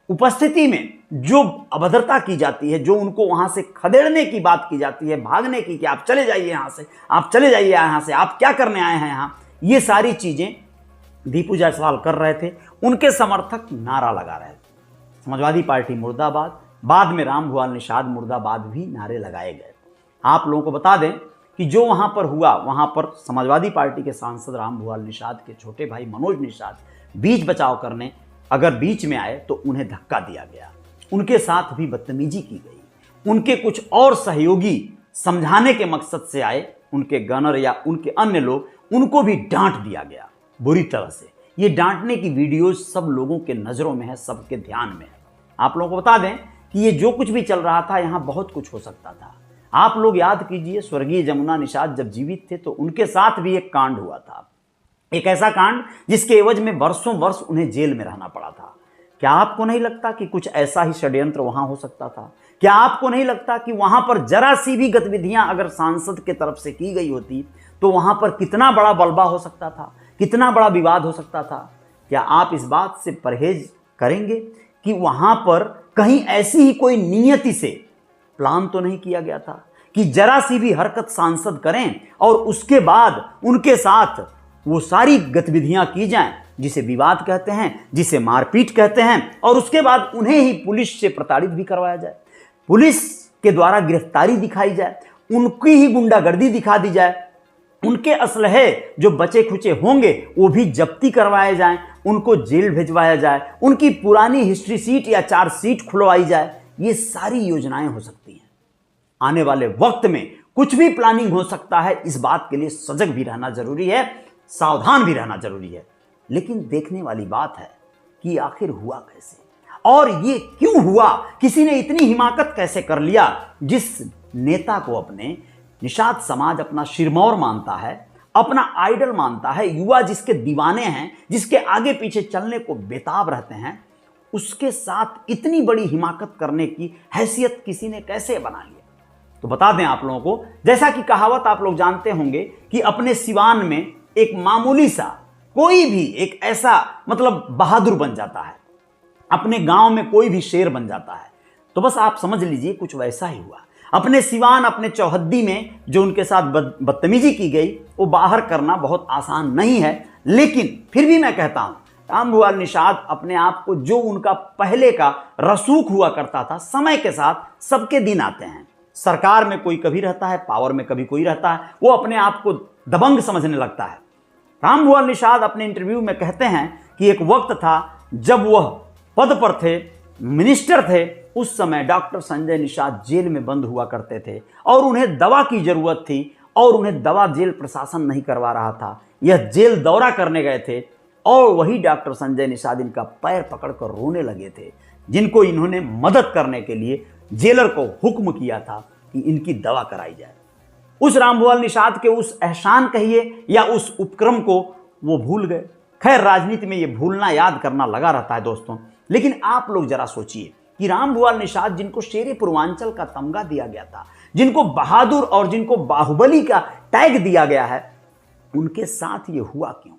उपस्थिति में जो अभद्रता की जाती है, जो उनको वहां से खदेड़ने की बात की जाती है, भागने की, कि आप चले जाइए यहां से, आप चले जाइए यहां से, आप क्या करने आए हैं यहां, ये सारी चीजें दीपू जायसवाल कर रहे थे। उनके समर्थक नारा लगा रहे थे, समाजवादी पार्टी मुर्दाबाद, बाद में रामभुआल निषाद मुर्दाबाद भी नारे लगाए गए। आप लोगों को बता दें कि जो वहां पर हुआ, वहां पर समाजवादी पार्टी के सांसद रामभुआल निषाद के छोटे भाई मनोज निषाद बीच बचाव करने अगर बीच में आए तो उन्हें धक्का दिया गया, उनके साथ भी बदतमीजी की गई। उनके कुछ और सहयोगी समझाने के मकसद से आए, उनके गनर या उनके अन्य लोग, उनको भी डांट दिया गया बुरी तरह से। ये डांटने की वीडियोज सब लोगों के नज़रों में है, सबके ध्यान में है। आप लोगों को बता दें कि ये जो कुछ भी चल रहा था, यहाँ बहुत कुछ हो सकता था। आप लोग याद कीजिए, स्वर्गीय जमुना निषाद जब जीवित थे तो उनके साथ भी एक कांड हुआ था, एक ऐसा कांड जिसके एवज में वर्षों वर्ष उन्हें जेल में रहना पड़ा था। क्या आपको नहीं लगता कि कुछ ऐसा ही षड्यंत्र वहां हो सकता था? क्या आपको नहीं लगता कि वहां पर जरा सी भी गतिविधियां अगर सांसद के तरफ से की गई होती तो वहां पर कितना बड़ा बलबा हो सकता था, कितना बड़ा विवाद हो सकता था? क्या आप इस बात से परहेज करेंगे कि वहां पर कहीं ऐसी ही कोई नियति से प्लान तो नहीं किया गया था कि जरा सी भी हरकत सांसद करें और उसके बाद उनके साथ वो सारी गतिविधियां की जाएं जिसे विवाद कहते हैं, जिसे मारपीट कहते हैं, और उसके बाद उन्हें ही पुलिस से प्रताड़ित भी करवाया जाए, पुलिस के द्वारा गिरफ्तारी दिखाई जाए, उनकी ही गुंडागर्दी दिखा दी जाए, उनके असलहे जो बचे खुचे होंगे वो भी जब्ती करवाए जाएं, उनको जेल भिजवाया जाए, उनकी पुरानी हिस्ट्री सीट या चार्जशीट खुलवाई जाए। ये सारी योजनाएं हो सकती हैं। आने वाले वक्त में कुछ भी प्लानिंग हो सकता है, इस बात के लिए सजग भी रहना जरूरी है, सावधान भी रहना जरूरी है। लेकिन देखने वाली बात है कि आखिर हुआ कैसे और ये क्यों हुआ, किसी ने इतनी हिमाकत कैसे कर लिया। जिस नेता को अपने निषाद समाज अपना शिरमौर मानता है, अपना आइडल मानता है, युवा जिसके दीवाने हैं, जिसके आगे पीछे चलने को बेताब रहते हैं, उसके साथ इतनी बड़ी हिमाकत करने की हैसियत किसी ने कैसे बना लिया? तो बता दें आप लोगों को, जैसा कि कहावत आप लोग जानते होंगे कि अपने सिवान में एक मामूली सा कोई भी एक ऐसा मतलब बहादुर बन जाता है, अपने गांव में कोई भी शेर बन जाता है। तो बस आप समझ लीजिए कुछ वैसा ही हुआ। अपने सिवान, अपने चौहद्दी में जो उनके साथ बदतमीजी की गई वो बाहर करना बहुत आसान नहीं है। लेकिन फिर भी मैं कहता हूं, रामभुआल निषाद अपने आप को, जो उनका पहले का रसूख हुआ करता था, समय के साथ सबके दिन आते हैं। सरकार में कोई कभी रहता है, पावर में कभी कोई रहता है, वो अपने आप को दबंग समझने लगता है। रामभुआल निषाद अपने इंटरव्यू में कहते हैं कि एक वक्त था जब वह पद पर थे, मिनिस्टर थे, उस समय डॉक्टर संजय निषाद जेल में बंद हुआ करते थे और उन्हें दवा की जरूरत थी और उन्हें दवा जेल प्रशासन नहीं करवा रहा था। यह जेल दौरा करने गए थे और वही डॉक्टर संजय निषाद इनका पैर पकड़कर रोने लगे थे, जिनको इन्होंने मदद करने के लिए जेलर को हुक्म किया था कि इनकी दवा कराई जाए। उस रामभुआल निषाद के उस एहसान कहिए या उस उपक्रम को वो भूल गए। खैर, राजनीति में ये भूलना याद करना लगा रहता है दोस्तों। लेकिन आप लोग जरा सोचिए कि रामभुआल निषाद, जिनको शेरे पूर्वांचल का तमगा दिया गया था, जिनको बहादुर और जिनको बाहुबली का टैग दिया गया है, उनके साथ ये हुआ क्यों?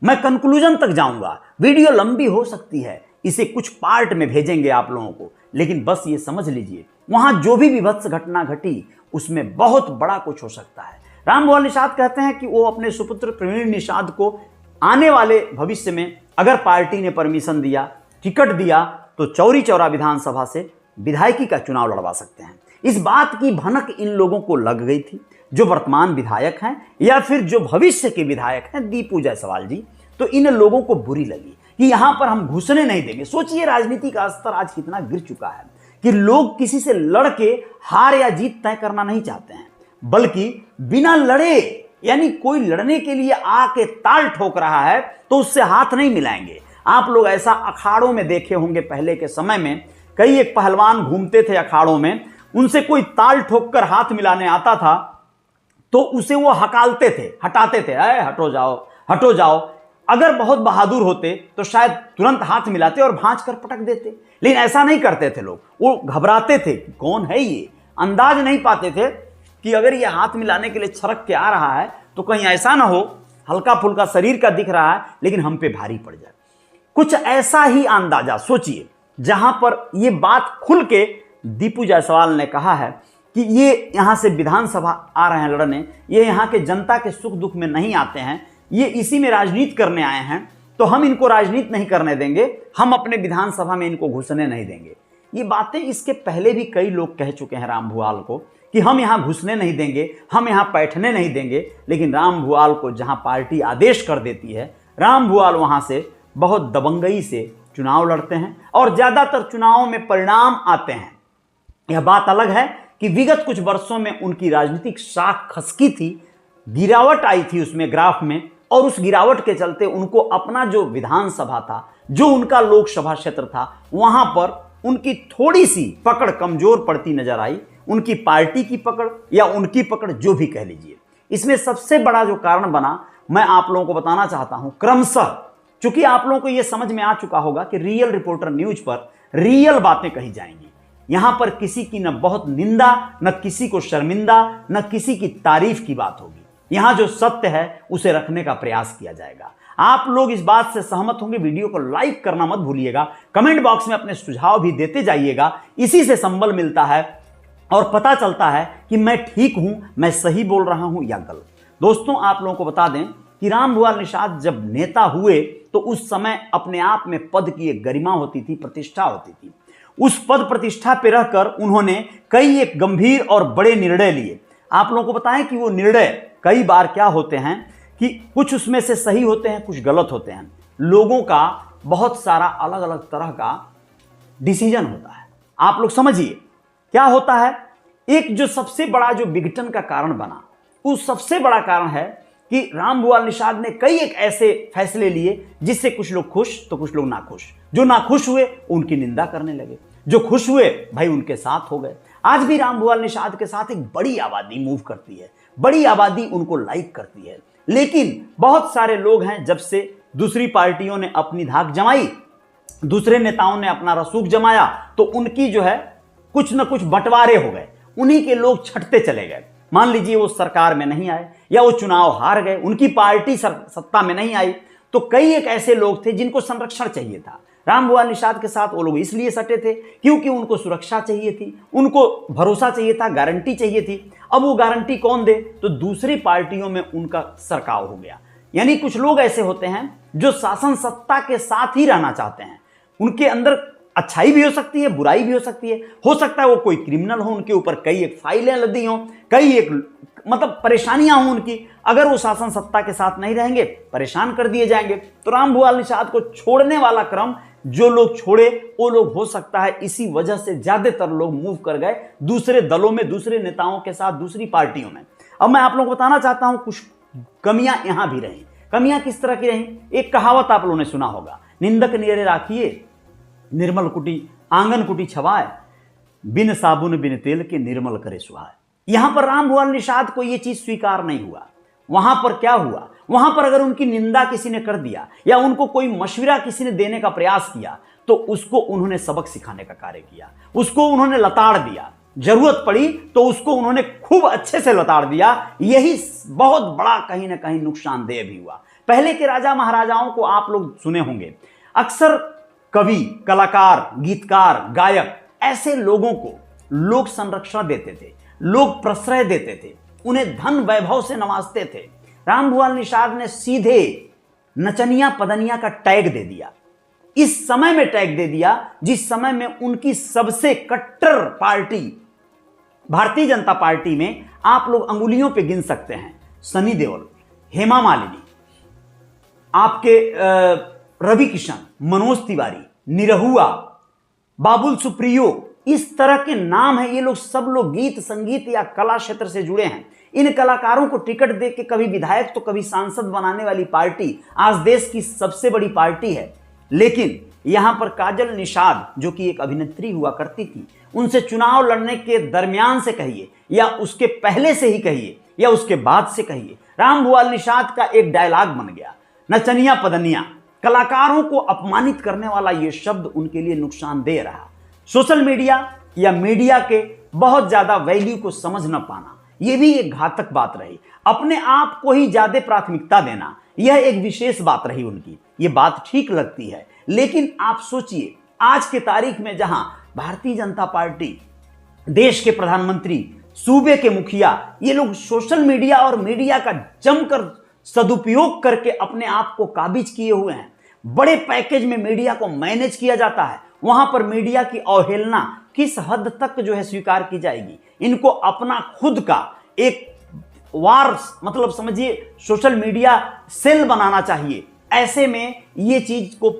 मैं कंक्लूजन तक जाऊंगा, वीडियो लंबी हो सकती है, इसे कुछ पार्ट में भेजेंगे आप लोगों को, लेकिन बस ये समझ लीजिए वहां जो भी विभत्स घटना घटी उसमें बहुत बड़ा कुछ हो सकता है। रामभुआल निषाद कहते हैं कि वो अपने सुपुत्र प्रवीण निषाद को आने वाले भविष्य में अगर पार्टी ने परमिशन दिया, टिकट दिया, तो चौरी चौरा विधानसभा से विधायकी का चुनाव लड़वा सकते हैं। इस बात की भनक इन लोगों को लग गई थी, जो वर्तमान विधायक हैं या फिर जो भविष्य के विधायक हैं, दीपू जायसवाल जी। तो इन लोगों को बुरी लगी कि यहां पर हम घुसने नहीं देंगे। सोचिए राजनीति का स्तर आज कितना गिर चुका है कि लोग किसी से लड़ के हार या जीत तय करना नहीं चाहते हैं, बल्कि बिना लड़े, यानी कोई लड़ने के लिए आके ताल ठोक रहा है तो उससे हाथ नहीं मिलाएंगे। आप लोग ऐसा अखाड़ों में देखे होंगे, पहले के समय में कई एक पहलवान घूमते थे अखाड़ों में, उनसे कोई ताल ठोक कर हाथ मिलाने आता था तो उसे वो हकालते थे, हटाते थे, अरे हटो जाओ, हटो जाओ। अगर बहुत बहादुर होते तो शायद तुरंत हाथ मिलाते और भांज कर पटक देते, लेकिन ऐसा नहीं करते थे लोग। वो घबराते थे, कौन है ये, अंदाज नहीं पाते थे कि अगर ये हाथ मिलाने के लिए छरक के आ रहा है तो कहीं ऐसा ना हो हल्का फुल्का शरीर का दिख रहा है लेकिन हम पे भारी पड़ जाए। कुछ ऐसा ही अंदाजा सोचिए जहां पर ये बात खुल के दीपू जायसवाल ने कहा है कि ये यहां से विधानसभा आ रहे हैं लड़ने, ये यहां के जनता के सुख दुख में नहीं आते हैं, ये इसी में राजनीति करने आए हैं, तो हम इनको राजनीति नहीं करने देंगे, हम अपने विधानसभा में इनको घुसने नहीं देंगे। ये बातें इसके पहले भी कई लोग कह चुके हैं राम भुआल को कि हम यहां घुसने नहीं देंगे, हम यहां बैठने नहीं देंगे। लेकिन राम भुआल को जहां पार्टी आदेश कर देती है, राम भुआल वहां से बहुत दबंगई से चुनाव लड़ते हैं और ज्यादातर चुनावों में परिणाम आते हैं। यह बात अलग है कि विगत कुछ वर्षों में उनकी राजनीतिक शाख खसकी थी, गिरावट आई थी उसमें ग्राफ में, और उस गिरावट के चलते उनको अपना जो विधानसभा था, जो उनका लोकसभा क्षेत्र था, वहां पर उनकी थोड़ी सी पकड़ कमजोर पड़ती नजर आई। उनकी पार्टी की पकड़ या उनकी पकड़ जो भी कह लीजिए। इसमें सबसे बड़ा जो कारण बना, मैं आप लोगों को बताना चाहता हूं क्रमशः, चूंकि आप लोगों को यह समझ में आ चुका होगा कि रियल रिपोर्टर न्यूज पर रियल बातें कही जाएंगी। यहां पर किसी की न बहुत निंदा, न किसी को शर्मिंदा, न किसी की तारीफ की बात होगी। यहां जो सत्य है उसे रखने का प्रयास किया जाएगा। आप लोग इस बात से सहमत होंगे, वीडियो को लाइक करना मत भूलिएगा, कमेंट बॉक्स में अपने सुझाव भी देते जाइएगा। इसी से संबल मिलता है और पता चलता है कि मैं ठीक हूं, मैं सही बोल रहा हूं या गलत। दोस्तों, आप लोगों को बता दें कि राम भुआल निषाद जब नेता हुए तो उस समय अपने आप में पद की एक गरिमा होती थी, प्रतिष्ठा होती थी। उस पद प्रतिष्ठा पे रहकर उन्होंने कई एक गंभीर और बड़े निर्णय लिए। आप लोगों को बताएं कि वो निर्णय कई बार क्या होते हैं कि कुछ उसमें से सही होते हैं, कुछ गलत होते हैं। लोगों का बहुत सारा अलग अलग तरह का डिसीजन होता है। आप लोग समझिए क्या होता है। एक जो सबसे बड़ा जो विघटन का कारण बना, उस सबसे बड़ा कारण है कि राम भुआल निषाद ने कई एक ऐसे फैसले लिए जिससे कुछ लोग खुश तो कुछ लोग नाखुश। जो नाखुश हुए उनकी निंदा करने लगे, जो खुश हुए भाई उनके साथ हो गए। आज भी राम भुआल निषाद के साथ एक बड़ी आबादी मूव करती है, बड़ी आबादी उनको लाइक करती है। लेकिन बहुत सारे लोग हैं, जब से दूसरी पार्टियों ने अपनी धाक जमाई, दूसरे नेताओं ने अपना रसूख जमाया, तो उनकी जो है कुछ न कुछ बंटवारे हो गए, उन्हीं के लोग छटते चले गए। मान लीजिए वो सरकार में नहीं आए या वो चुनाव हार गए, उनकी पार्टी सत्ता में नहीं आई, तो कई एक ऐसे लोग थे जिनको संरक्षण चाहिए था। राम भुआल निषाद के साथ वो लोग इसलिए सटे थे क्योंकि उनको सुरक्षा चाहिए थी, उनको भरोसा चाहिए था, गारंटी चाहिए थी। अब वो गारंटी कौन दे, तो दूसरी पार्टियों में उनका सरकाव हो गया। यानी कुछ लोग ऐसे होते हैं जो शासन सत्ता के साथ ही रहना चाहते हैं। उनके अंदर अच्छाई भी हो सकती है, बुराई भी हो सकता है वो कोई क्रिमिनल हो, उनके ऊपर कई एक फाइलें लदी हों, कई एक मतलब परेशानियां हों उनकी। अगर वो शासन सत्ता के साथ नहीं रहेंगे, परेशान कर दिए जाएंगे। तो राम भुआल निषाद को छोड़ने वाला क्रम जो लोग छोड़े वो लोग, हो सकता है इसी वजह से ज्यादातर लोग मूव कर गए दूसरे दलों में, दूसरे नेताओं के साथ, दूसरी पार्टियों में। अब मैं आप लोगों को बताना चाहता हूं कुछ कमियां यहां भी रही। कमियां किस तरह की रही? एक कहावत आप लोगों ने सुना होगा, निंदक नियरे राखिए निर्मल कुटी आंगन कुटी छवाए, बिन साबुन बिन तेल के निर्मल करे सुहाए। यहां पर राम भुआल निषाद को यह चीज स्वीकार नहीं हुआ। वहां पर क्या हुआ, वहां पर अगर उनकी निंदा किसी ने कर दिया या उनको कोई मशविरा किसी ने देने का प्रयास किया, तो उसको उन्होंने सबक सिखाने का कार्य किया, उसको उन्होंने लताड़ दिया। जरूरत पड़ी तो उसको उन्होंने खूब अच्छे से लताड़ दिया। यही बहुत बड़ा कहीं ना कहीं नुकसानदेह भी हुआ। पहले के राजा महाराजाओं को आप लोग सुने होंगे, अक्सर कवि, कलाकार, गीतकार, गायक, ऐसे लोगों को लोग संरक्षण देते थे, लोग प्रश्रय देते थे, उन्हें धन वैभव से नवाजते थे। राम भुआल निषाद ने सीधे नचनिया पदनिया का टैग दे दिया। इस समय में टैग दे दिया जिस समय में उनकी सबसे कट्टर पार्टी भारतीय जनता पार्टी में आप लोग अंगुलियों पे गिन सकते हैं सनी देओल, हेमा मालिनी, आपके रवि किशन, मनोज तिवारी, निरहुआ, बाबुल सुप्रियो, इस तरह के नाम है। ये लोग सब लोग गीत संगीत या कला क्षेत्र से जुड़े हैं। इन कलाकारों को टिकट दे के कभी विधायक तो कभी सांसद बनाने वाली पार्टी आज देश की सबसे बड़ी पार्टी है। लेकिन यहां पर काजल निषाद जो कि एक अभिनेत्री हुआ करती थी, उनसे चुनाव लड़ने के दरमियान से कहिए या उसके पहले से ही कहिए या उसके बाद से कहिए, राम भुआल निषाद का एक डायलॉग बन गया, नचनिया पदनिया। कलाकारों को अपमानित करने वाला यह शब्द उनके लिए नुकसानदेह रहा। सोशल मीडिया या मीडिया के बहुत ज्यादा वैल्यू को समझ न पाना, यह भी एक घातक बात रही। अपने आप को ही ज्यादा प्राथमिकता देना, यह एक विशेष बात रही उनकी। यह बात ठीक लगती है, लेकिन आप सोचिए आज के तारीख में जहां भारतीय जनता पार्टी, देश के प्रधानमंत्री, सूबे के मुखिया, ये लोग सोशल मीडिया और मीडिया का जमकर सदुपयोग करके अपने आप को काबिज किए हुए हैं, बड़े पैकेज में मीडिया को मैनेज किया जाता है, वहां पर मीडिया की अवहेलना किस हद तक जो है स्वीकार की जाएगी। इनको अपना खुद का एक वार, मतलब समझिए सोशल मीडिया सेल बनाना चाहिए। ऐसे में ये चीज को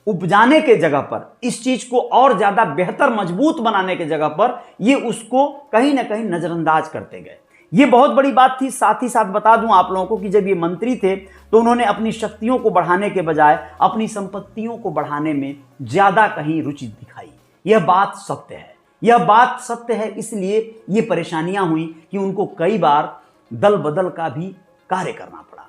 उपजाने के जगह पर, इस चीज को और ज्यादा बेहतर मजबूत बनाने के जगह पर ये उसको कहीं ना कहीं नजरअंदाज करते गए। ये बहुत बड़ी बात थी। साथ ही साथ बता दूं आप लोगों को कि जब ये मंत्री थे तो उन्होंने अपनी शक्तियों को बढ़ाने के बजाय अपनी संपत्तियों को बढ़ाने में ज्यादा कहीं रुचि दिखाई। यह बात सत्य है, यह बात सत्य है। इसलिए ये परेशानियां हुई कि उनको कई बार दल बदल का भी कार्य करना पड़ा।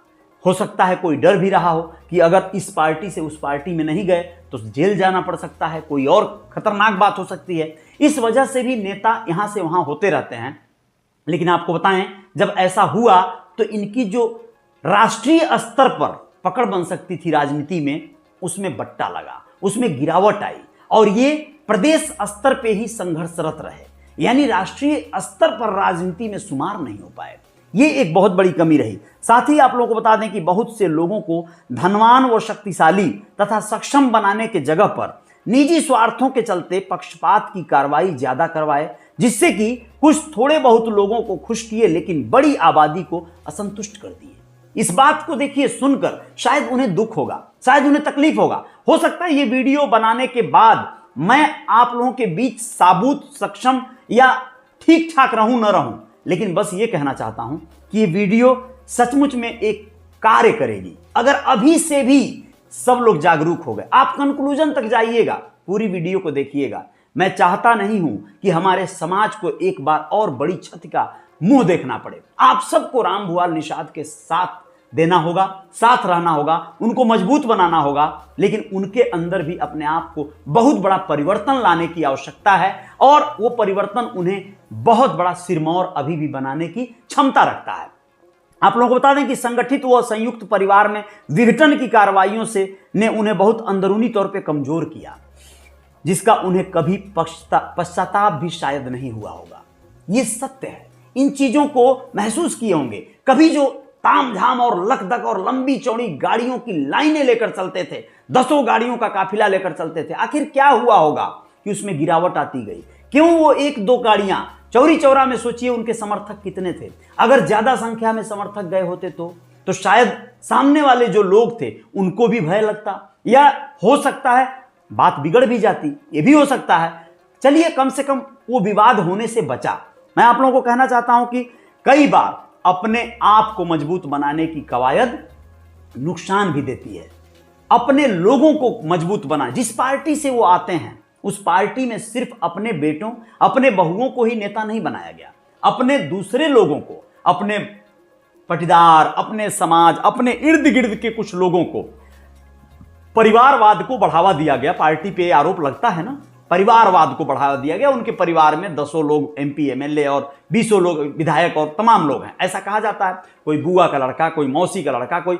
हो सकता है कोई डर भी रहा हो कि अगर इस पार्टी से उस पार्टी में नहीं गए तो जेल जाना पड़ सकता है, कोई और खतरनाक बात हो सकती है। इस वजह से भी नेता यहां से वहां होते रहते हैं। लेकिन आपको बताएं, जब ऐसा हुआ तो इनकी जो राष्ट्रीय स्तर पर पकड़ बन सकती थी राजनीति में, उसमें बट्टा लगा, उसमें गिरावट आई और ये प्रदेश स्तर पे ही संघर्षरत रहे, यानी राष्ट्रीय स्तर पर राजनीति में शुमार नहीं हो पाए। ये एक बहुत बड़ी कमी रही। साथ ही आप लोगों को बता दें कि बहुत से लोगों को धनवान व शक्तिशाली तथा सक्षम बनाने के जगह पर निजी स्वार्थों के चलते पक्षपात की कार्रवाई ज्यादा करवाए, जिससे कि कुछ थोड़े बहुत लोगों को खुश किए लेकिन बड़ी आबादी को असंतुष्ट कर दिए। इस बात को देखिए सुनकर शायद उन्हें दुख होगा, शायद उन्हें तकलीफ होगा। हो सकता है ये वीडियो बनाने के बाद मैं आप लोगों के बीच साबुत, सक्षम या ठीक ठाक रहूं न रहूं, लेकिन बस ये कहना चाहता हूं कि ये वीडियो सचमुच में एक कार्य करेगी। अगर अभी से भी सब लोग जागरूक हो गए, आप कंक्लूजन तक जाइएगा, पूरी वीडियो को देखिएगा। मैं चाहता नहीं हूं कि हमारे समाज को एक बार और बड़ी क्षति का मुंह देखना पड़े। आप सबको राम भुआल निषाद के साथ देना होगा, साथ रहना होगा, उनको मजबूत बनाना होगा, लेकिन उनके अंदर भी अपने आप को बहुत बड़ा परिवर्तन लाने की आवश्यकता है और वो परिवर्तन उन्हें बहुत बड़ा सिरमौर अभी भी बनाने की क्षमता रखता है। आप लोगों को बता दें कि संगठित व संयुक्त परिवार में विघटन की कार्रवाइयों से ने उन्हें बहुत अंदरूनी तौर पे कमजोर किया, जिसका उन्हें कभी पश्चाताप भी शायद नहीं हुआ होगा। ये सत्य है। इन चीजों को महसूस किए होंगे। कभी जो तामझाम और लकदक और लंबी चौड़ी गाड़ियों की लाइनें लेकर चलते थे, 10 गाड़ियों का काफिला लेकर चलते थे, आखिर क्या हुआ होगा कि उसमें गिरावट आती गई? क्यों वो 1-2 गाड़ियां चौरी चौरा में, सोचिए उनके समर्थक कितने थे। अगर ज्यादा संख्या में समर्थक गए होते तो शायद सामने वाले जो लोग थे उनको भी भय लगता, या हो सकता है बात बिगड़ भी जाती, ये भी हो सकता है। चलिए कम से कम वो विवाद होने से बचा। मैं आप लोगों को कहना चाहता हूं कि कई बार अपने आप को मजबूत बनाने की कवायद नुकसान भी देती है। अपने लोगों को मजबूत बना, जिस पार्टी से वो आते हैं उस पार्टी में सिर्फ अपने बेटों, अपने बहुओं को ही नेता नहीं बनाया गया, अपने दूसरे लोगों को, अपने पटीदार, अपने समाज, अपने इर्द गिर्द के कुछ लोगों को परिवारवाद को बढ़ावा दिया गया। पार्टी पे आरोप लगता है ना, परिवारवाद को बढ़ावा दिया गया। उनके परिवार में 10 लोग MP MLA और 20 लोग विधायक और तमाम लोग हैं, ऐसा कहा जाता है। कोई बुआ का लड़का, कोई मौसी का लड़का, कोई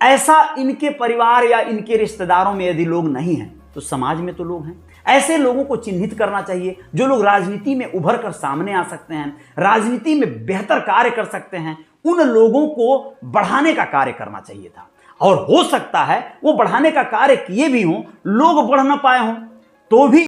ऐसा इनके परिवार या इनके रिश्तेदारों में यदि लोग नहीं हैं तो समाज में तो लोग हैं। ऐसे लोगों को चिन्हित करना चाहिए, जो लोग राजनीति में उभर कर सामने आ सकते हैं, राजनीति में बेहतर कार्य कर सकते हैं। उन लोगों को बढ़ाने का कार्य करना चाहिए था। और हो सकता है वो बढ़ाने का कार्य किए भी हों, लोग बढ़ ना पाए हों, तो भी